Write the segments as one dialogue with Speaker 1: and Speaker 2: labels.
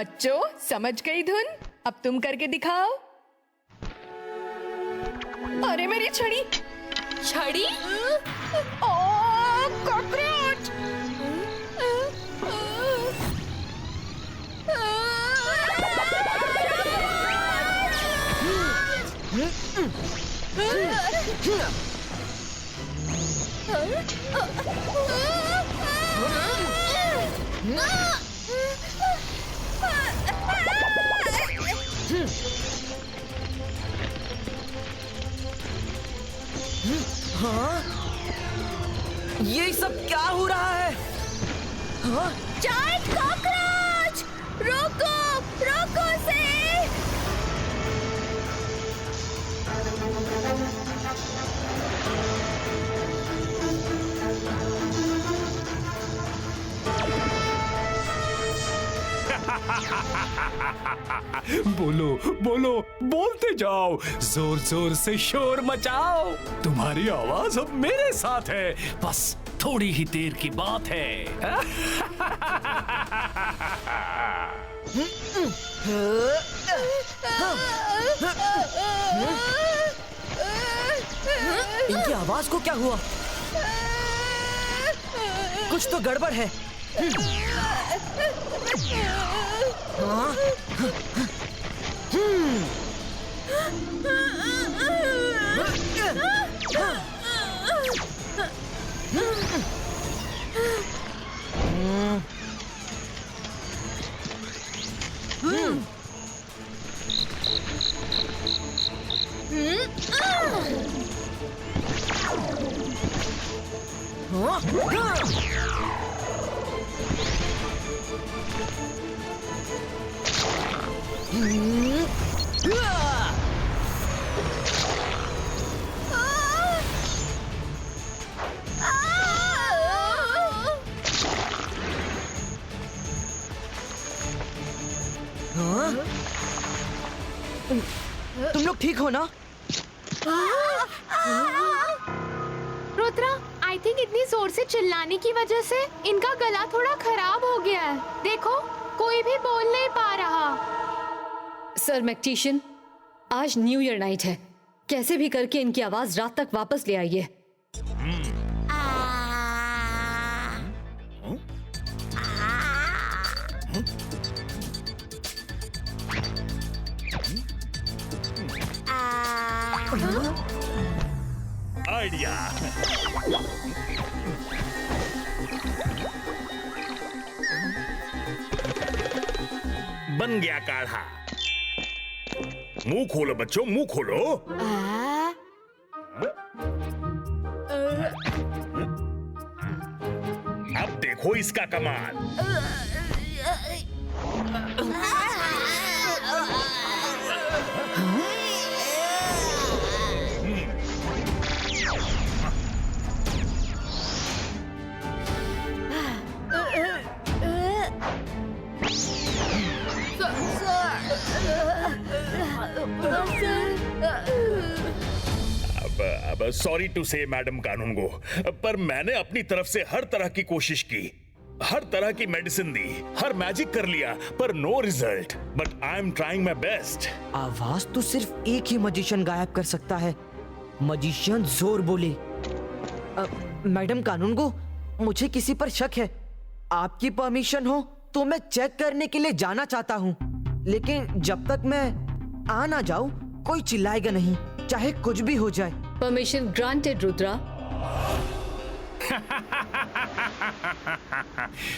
Speaker 1: बच्चों समझ गई धुन? अब तुम करके दिखाओ। अरे मेरी छड़ी!
Speaker 2: छड़ी?
Speaker 1: ओ कॉकरोच!
Speaker 3: हाँ? ये सब क्या हो रहा है? हाँ?
Speaker 2: Giant cockroach! रोको! रोको उसे!
Speaker 4: बोलो बोलो, बोलते जाओ, जोर जोर से शोर मचाओ। तुम्हारी आवाज अब मेरे साथ है, बस थोड़ी ही देर की बात है।
Speaker 3: इनकी आवाज को क्या हुआ? कुछ तो गड़बड़ है। हाँ? तुम लोग ठीक हो ना?
Speaker 2: रुद्रा, आई थिंक इतनी जोर से चिल्लाने की वजह से इनका गला थोड़ा खराब हो गया है। देखो, कोई भी बोल नहीं पा रहा।
Speaker 5: सर मैक्टिशियन, आज न्यू ईयर नाइट है, कैसे भी करके इनकी आवाज रात तक वापस ले आइए।
Speaker 6: आइडिया। बन गया काढ़ा। मुंह खोलो बच्चों, मुंह खोलो। अब देखो इसका कमाल। अब सॉरी टू से मैडम कानूनगो, पर मैंने अपनी तरफ से हर तरह की कोशिश की, हर तरह की मेडिसिन दी, हर मैजिक कर लिया, पर no result. But I am trying my best.
Speaker 3: आवाज तो सिर्फ एक ही मजिशियन गायब कर सकता है। मजिशियन जोर बोले। मैडम कानूनगो, मुझे किसी पर शक है। आपकी परमिशन हो तो मैं चेक करने के लिए जाना चाहता हूँ, लेकिन जब तक मैं आ ना जाऊं कोई चिल्लाएगा नहीं, चाहे कुछ भी हो जाए।
Speaker 5: Permission granted Rudra.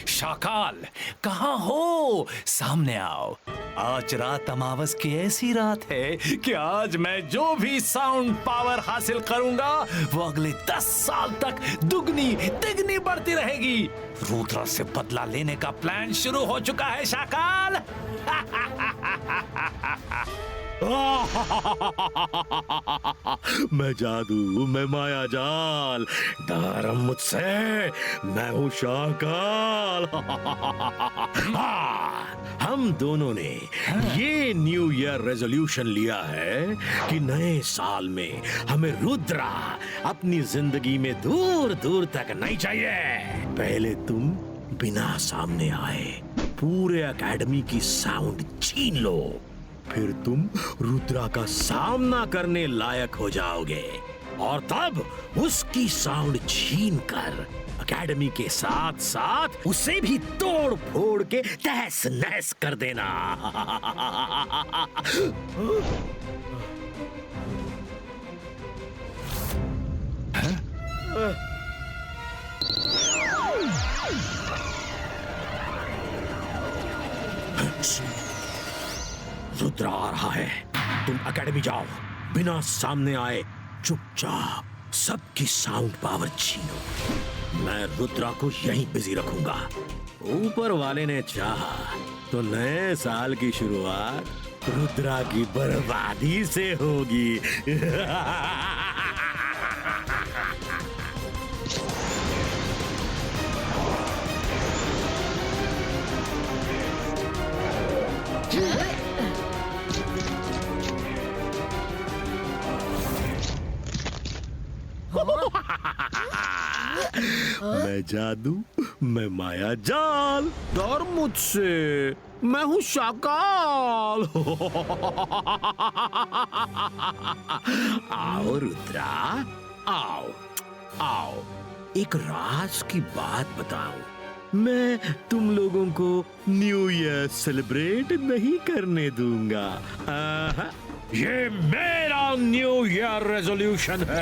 Speaker 4: शाकाल, कहाँ हो? सामने आओ। आज रात अमावस की ऐसी रात है कि आज मैं जो भी साउंड पावर हासिल करूंगा वो अगले 10 साल तक दुगनी तिगनी बढ़ती रहेगी। रुद्रा से बदला लेने का प्लान शुरू हो चुका है शाकाल।
Speaker 6: मैं जादू, मैं माया जाल, डर मुझसे, मैं हूँ शाकाल। हम दोनों ने ये न्यू ईयर रेजोल्यूशन लिया है कि नए साल में हमें रुद्रा अपनी जिंदगी में दूर दूर तक नहीं चाहिए। पहले तुम बिना सामने आए
Speaker 7: पूरे एकेडमी की साउंड छीन लो, फिर तुम रुद्रा का सामना करने लायक हो जाओगे और तब उसकी साउंड छीन कर एकेडमी के साथ साथ उसे भी तोड़ फोड़ के तहस नहस कर देना। रुद्रा आ रहा है, तुम एकेडमी जाओ, बिना सामने आए चुपचाप सबकी साउंड पावर छीनो। मैं रुद्रा को यहीं बिजी रखूंगा। ऊपर वाले ने चाहा तो नए साल की शुरुआत रुद्रा की बर्बादी से होगी। मैं जादू, मैं माया जाल, डर मुझसे, मैं हूं शाकाल। आओ रुद्रा, आओ आओ, एक राज की बात बताऊं। मैं तुम लोगों को न्यू ईयर सेलिब्रेट नहीं करने दूंगा। ये मेरा न्यू ईयर रेजोल्यूशन है।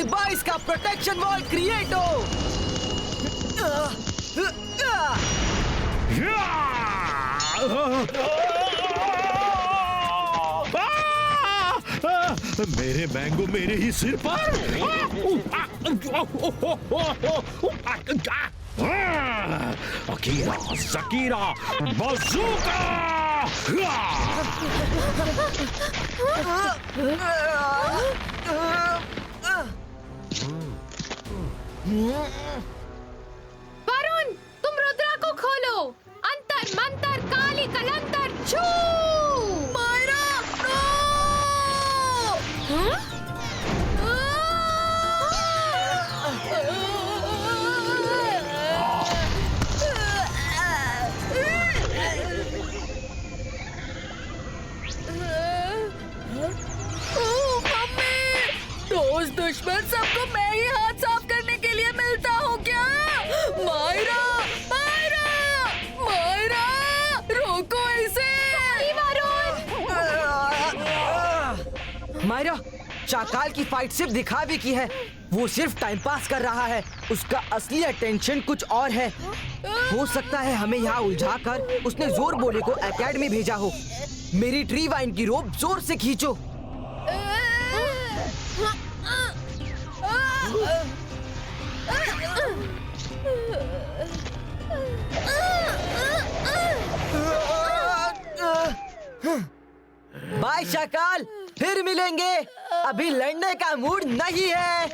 Speaker 3: बाईस का प्रोटेक्शन वॉल क्रिएट हो। मेरे मैंगो मेरे ही सिर पर। Akira, Shakira, bazooka.
Speaker 2: वरुण, तुम रुद्रा को खोलो। अंतर मंतर काली कलंतर छू।
Speaker 1: मायरा, नो! दोस्त दुश्मन सबको मैं ही हाथ साफ करने के लिए मिलता हूँ क्या? मायरा, मायरा, मायरा, रोको इसे।
Speaker 3: मायरा, चाकाल की फाइट सिर्फ दिखावे की है। वो सिर्फ टाइम पास कर रहा है। उसका असली अटेंशन कुछ और है। हो सकता है हमें यहाँ उलझा कर उसने जोर बोले को एकेडमी भेजा हो। मेरी ट्री वाइन की रोप जोर से खींचो। बाय शाकाल, फिर मिलेंगे। अभी लड़ने का मूड नहीं है।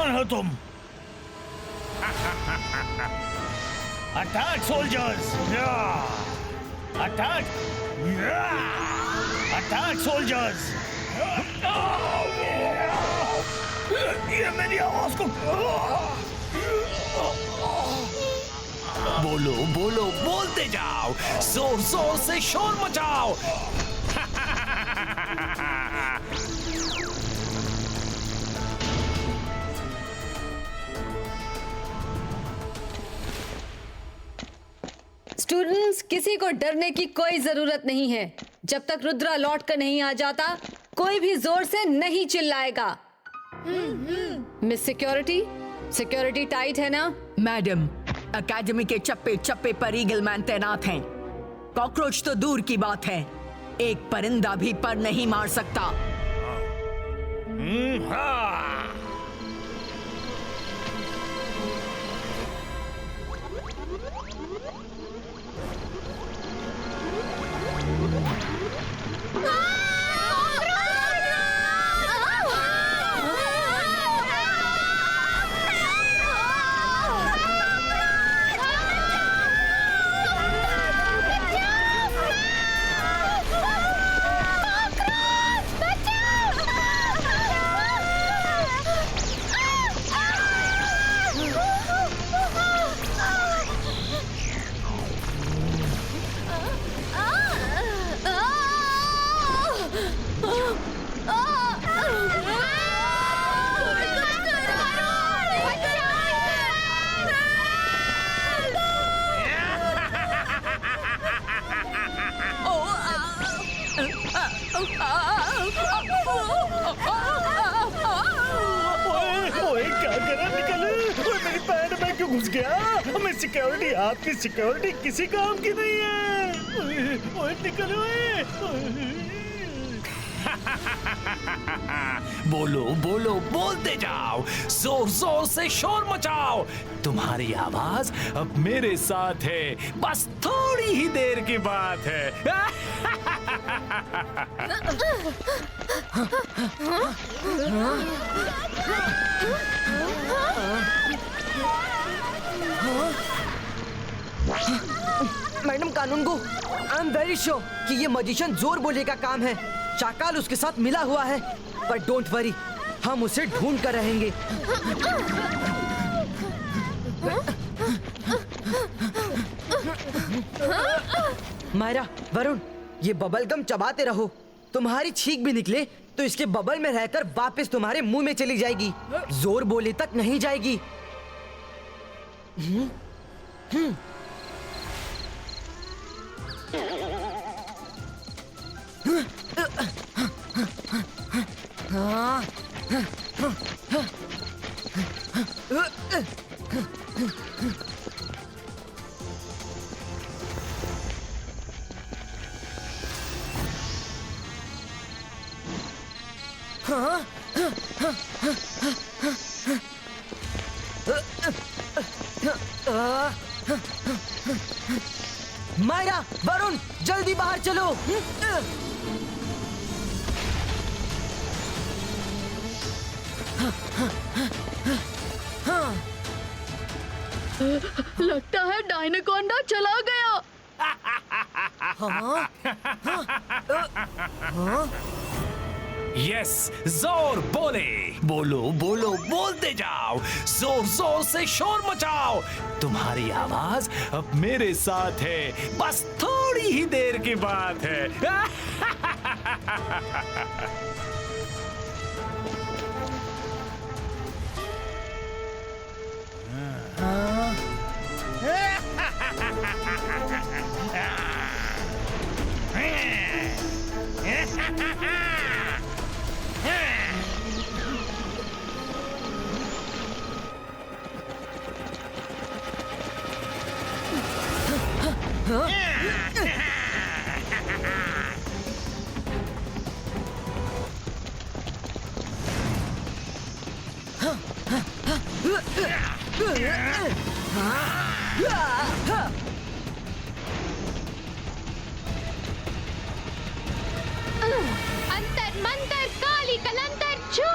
Speaker 6: कौन हो तुम? Attack soldiers! Attack! Attack soldiers! ये मेरी आवाज को
Speaker 4: बोलो बोलो बोलते जाओ, जोर जोर से शोर मचाओ।
Speaker 5: स्टूडेंट्स, किसी को डरने की कोई जरूरत नहीं है। जब तक रुद्रा लौट कर नहीं आ जाता, कोई भी जोर से नहीं चिल्लाएगा। मिस सिक्योरिटी टाइट है ना?
Speaker 8: मैडम, एकेडमी के चप्पे चप्पे पर ईगल मैन तैनात हैं। कॉकरोच तो दूर की बात है, एक परिंदा भी पर नहीं मार सकता।
Speaker 6: सिक्योरिटी, आपकी सिक्योरिटी किसी काम की नहीं है। ओए निकलो।
Speaker 4: बोलो बोलो बोलते जाओ, जोर जोर से शोर मचाओ। तुम्हारी आवाज अब मेरे साथ है, बस थोड़ी ही देर की बात है।
Speaker 3: Madam Kanungo, I am very sure कि ये मजिशियन जोर बोले का काम है। चाकाल उसके साथ मिला हुआ है, पर डोंट वरी, हम उसे ढूंढ कर रहेंगे। मायरा, वरुण, ये बबल गम चबाते रहो। तुम्हारी छींक भी निकले तो इसके बबल में रहकर वापस तुम्हारे मुंह में चली जाएगी, जोर बोले तक नहीं जाएगी। मायरा, वरुण, जल्दी बाहर चलो।
Speaker 1: लगता है डायनाकोंडा चला गया।
Speaker 4: यस, जोर बोले, बोलो बोलो बोलते जाओ, जोर जोर से शोर मचाओ। तुम्हारी आवाज अब मेरे साथ है, बस थोड़ी ही देर की बात है।
Speaker 2: अंतर मंतर काली कलंतर छू।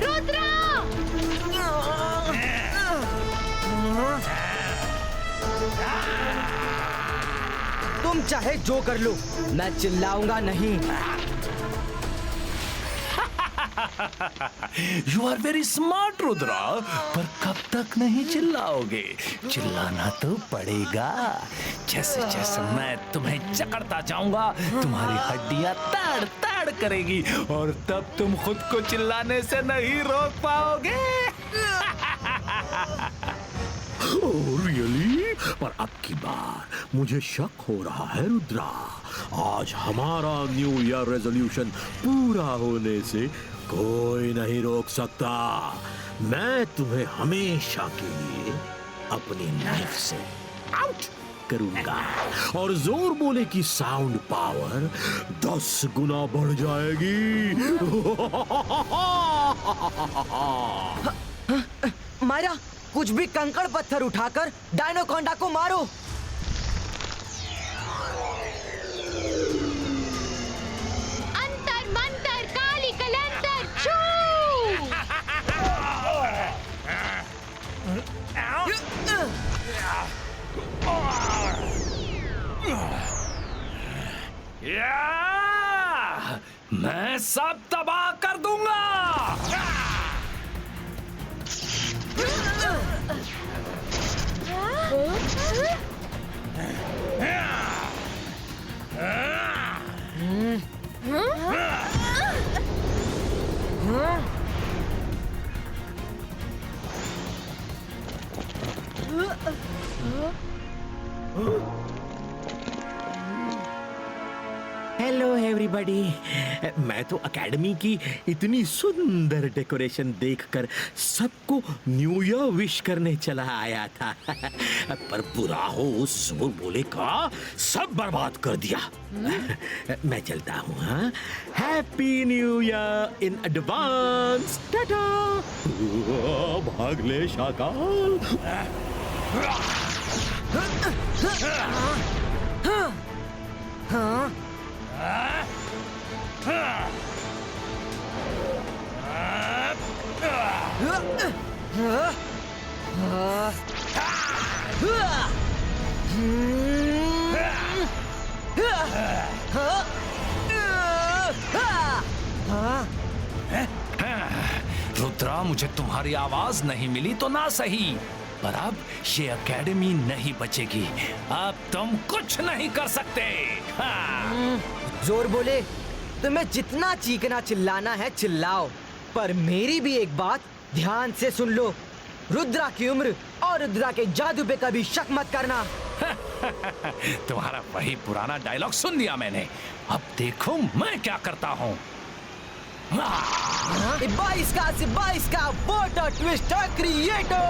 Speaker 2: रुद्रा!
Speaker 3: तुम चाहे जो कर लो, मैं चिल्लाऊंगा नहीं।
Speaker 4: You are very smart Rudra, पर कब तक नहीं चिल्लाओगे? चिल्लाना तो पड़ेगा। जैसे जैसे मैं तुम्हें जकड़ता जाऊंगा, तुम्हारी हड्डियां ताड़ ताड़ करेगी और तब तुम खुद को चिल्लाने से नहीं रोक पाओगे।
Speaker 7: Oh really? पर अब की बार मुझे शक हो रहा है रुद्रा। आज हमारा न्यू ईयर रेजोल्यूशन पूरा होने से कोई नहीं रोक सकता। मैं तुम्हें हमेशा के लिए अपनी नाइफ से आउट करूंगा और जोर बोले की साउंड पावर 10 गुना बढ़ जाएगी।
Speaker 3: मायरा, कुछ भी कंकड़ पत्थर उठाकर डायनोकोंडा को मारो।
Speaker 2: अंतर मंतर काली कलंतर छू!
Speaker 4: या! मैं सब तबाह कर दूंगा।
Speaker 7: Hello everybody. मैं तो एकेडमी की इतनी सुंदर डेकोरेशन देखकर सबको न्यू ईयर विश करने चला आया था। पर बुरा हो उस जोर बोले का सब बर्बाद कर दिया। मैं चलता हूँ। हाँ, happy new year in advance. Tata. भाग ले शाकाल।
Speaker 4: रुद्रा, मुझे तुम्हारी आवाज नहीं मिली तो ना सही, पर अब ये एकेडमी नहीं बचेगी। अब तुम कुछ नहीं कर सकते। हाँ।
Speaker 3: जोर बोले, तुम्हें जितना चीखना चिल्लाना है चिल्लाओ, पर मेरी भी एक बात ध्यान से सुन लो। रुद्रा की उम्र और रुद्रा के जादू पे कभी शक मत करना।
Speaker 4: तुम्हारा वही पुराना डायलॉग सुन लिया मैंने। अब देखो मैं क्या करता हूँ।
Speaker 3: 22 का वोटर ट्विस्टर क्रिएटो।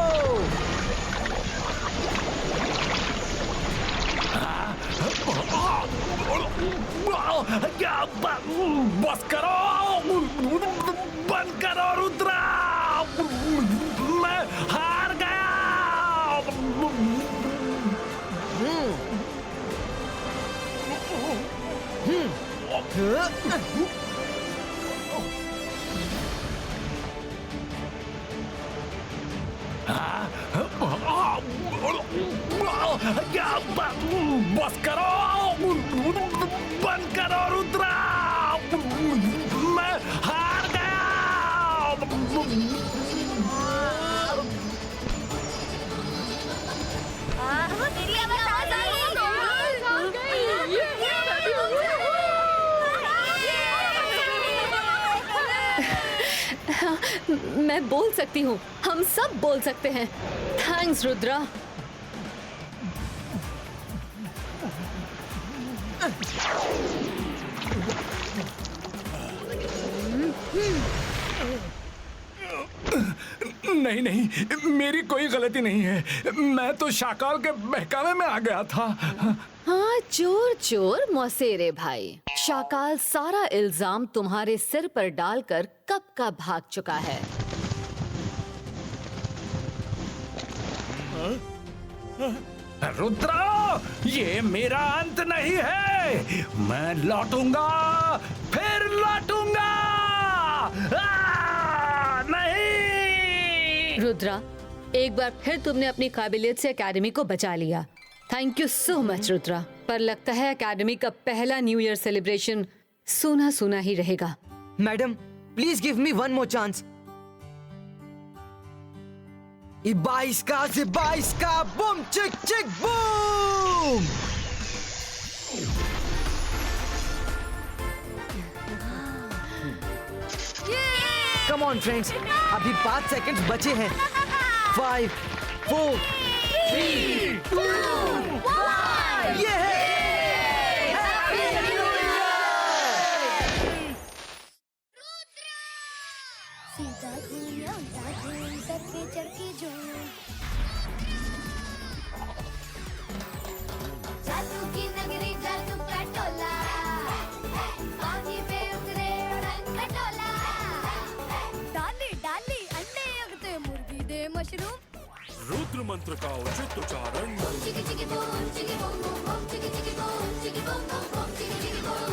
Speaker 4: बस करो, बंद करो रुद्रा, मैं हार गया। बस करो, बंद करो रुद्रा, मैं हार गया।
Speaker 5: मैं बोल सकती हूँ, हम सब बोल सकते हैं। थैंक्स रुद्रा।
Speaker 4: नहीं नहीं, मेरी कोई गलती नहीं है। मैं तो शाकाल के बहकावे में आ गया था।
Speaker 5: हाँ, चोर चोर मौसेरे भाई, शाकाल सारा इल्जाम तुम्हारे सिर पर डालकर कब का भाग चुका है।
Speaker 4: रुद्रा, ये मेरा अंत नहीं है। मैं लौटूंगा, फिर लौटूंगा। नहीं।
Speaker 5: रुद्रा, एक बार फिर तुमने अपनी काबिलियत से एकेडमी को बचा लिया। Thank you so much Rudra. पर लगता है एकेडमी का पहला न्यू ईयर सेलिब्रेशन सूना सूना ही रहेगा।
Speaker 3: Madam, please give me one more chance. 22 का बूम चिक चिक बूम। कम ऑन फ्रेंड्स, अभी 5 सेकंड्स बचे हैं। 5, 4, 3, 2, 1। ये
Speaker 9: सीधा घूम लौटा घूम सबके चरके झूम जादू की नगरी जादू का टोला पानी पे उतरे रंग खटोला डाली डाली अंडे उगते मुर्गी दे मशरूम
Speaker 10: रुद्र मंत्र का उचित उच्चारण
Speaker 9: चिकी चिकी बूम चिकी बूम बूम बूम चिकी चिकी बूम चिकी बूम बूम बूम चिकी चिकी बूम